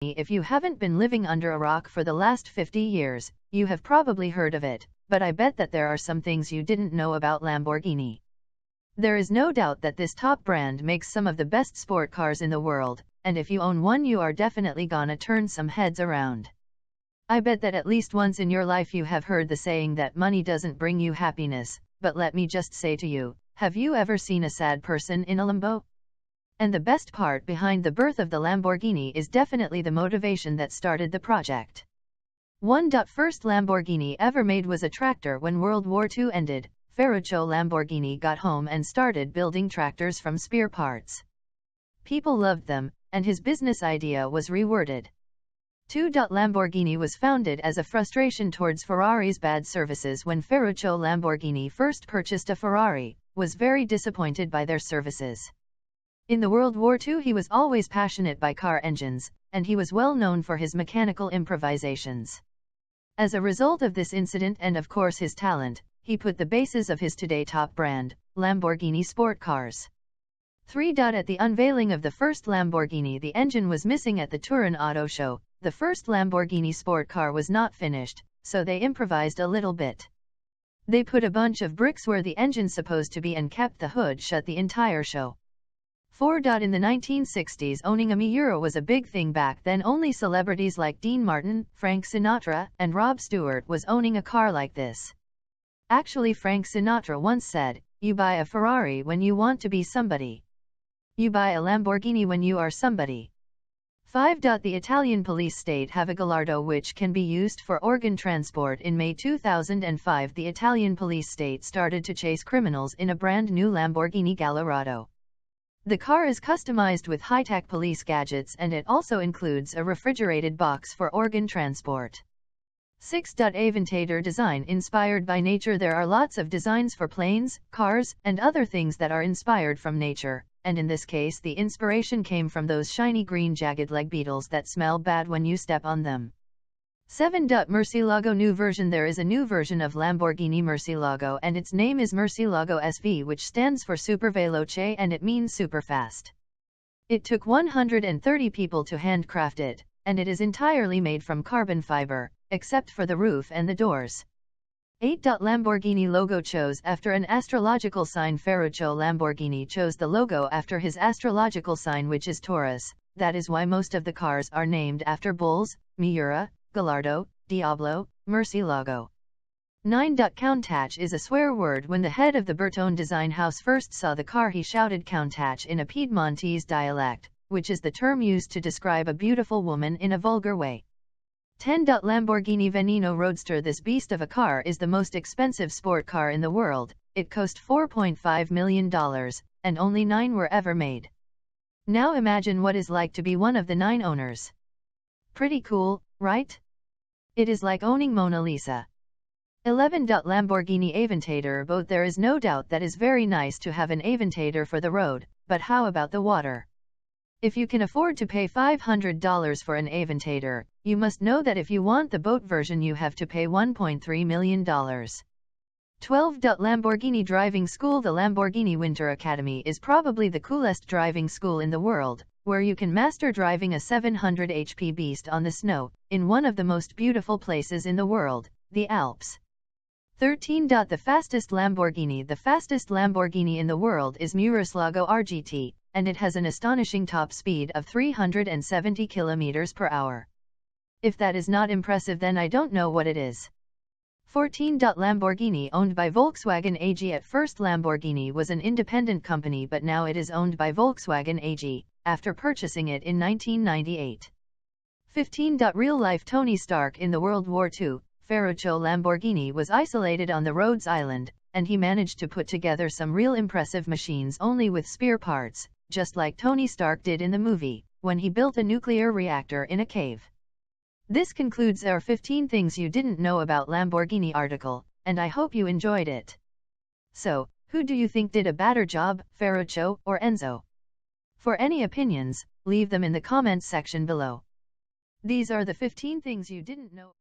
If you haven't been living under a rock for the last 50 years, you have probably heard of it, but I bet that there are some things you didn't know about Lamborghini. There is no doubt that this top brand makes some of the best sport cars in the world, and if you own one you are definitely gonna turn some heads around. I bet that at least once in your life you have heard the saying that money doesn't bring you happiness, but let me just say to you, have you ever seen a sad person in a Lambo? And the best part behind the birth of the Lamborghini is definitely the motivation that started the project. First Lamborghini ever made was a tractor. When World War II ended, Ferruccio Lamborghini got home and started building tractors from spare parts. People loved them, and his business idea was reworded. Lamborghini was founded as a frustration towards Ferrari's bad services. When Ferruccio Lamborghini first purchased a Ferrari, was very disappointed by their services. In the World War II he was always passionate by car engines, and he was well known for his mechanical improvisations. As a result of this incident and of course his talent, he put the basis of his today top brand, Lamborghini sport cars. At the unveiling of the first Lamborghini, the engine was missing at the Turin Auto Show. The first Lamborghini sport car was not finished, so they improvised a little bit. They put a bunch of bricks where the engine's supposed to be and kept the hood shut the entire show. In the 1960s, owning a Miura was a big thing back then. Only celebrities like Dean Martin, Frank Sinatra, and Rob Stewart was owning a car like this. Actually, Frank Sinatra once said, "You buy a Ferrari when you want to be somebody. You buy a Lamborghini when you are somebody." The Italian police state have a Gallardo which can be used for organ transport. In May 2005, the Italian police state started to chase criminals in a brand new Lamborghini Gallardo. The car is customized with high-tech police gadgets, and it also includes a refrigerated box for organ transport. Aventador design inspired by nature. There are lots of designs for planes, cars, and other things that are inspired from nature, and in this case the inspiration came from those shiny green jagged leg beetles that smell bad when you step on them. Murcielago new version. There is a new version of Lamborghini Murcielago and its name is Murcielago SV, which stands for Super Veloce and it means super fast. It took 130 people to handcraft it, and it is entirely made from carbon fiber, except for the roof and the doors. Lamborghini logo chose after an astrological sign. Ferruccio Lamborghini chose the logo after his astrological sign, which is Taurus. That is why most of the cars are named after bulls: Miura, Gallardo, Diablo, Murcielago. Countach is a swear word. When the head of the Bertone design house first saw the car, he shouted Countach in a Piedmontese dialect, which is the term used to describe a beautiful woman in a vulgar way. Lamborghini Veneno Roadster. This beast of a car is the most expensive sport car in the world. It cost $4.5 million, and only 9 were ever made. Now imagine what it's like to be one of the 9 owners. Pretty cool, right? It is like owning Mona Lisa. Lamborghini Aventador boat. There is no doubt that is very nice to have an Aventador for the road, but how about the water? If you can afford to pay $500 for an Aventador, you must know that if you want the boat version you have to pay $1.3 million. Lamborghini driving school. The Lamborghini Winter Academy is probably the coolest driving school in the world, where you can master driving a 700 HP beast on the snow, in one of the most beautiful places in the world, the Alps. The fastest Lamborghini. The fastest Lamborghini in the world is Murcielago RGT, and it has an astonishing top speed of 370 km per hour. If that is not impressive, then I don't know what it is. Lamborghini owned by Volkswagen AG. At first Lamborghini was an independent company, but now it is owned by Volkswagen AG, after purchasing it in 1998. Real-life Tony Stark. In the World War II, Ferruccio Lamborghini was isolated on the Rhodes Island, and he managed to put together some real impressive machines only with spare parts, just like Tony Stark did in the movie, when he built a nuclear reactor in a cave. This concludes our 15 things you didn't know about Lamborghini article, and I hope you enjoyed it. So, who do you think did a better job, Ferruccio or Enzo? For any opinions, leave them in the comments section below. These are the 15 things you didn't know.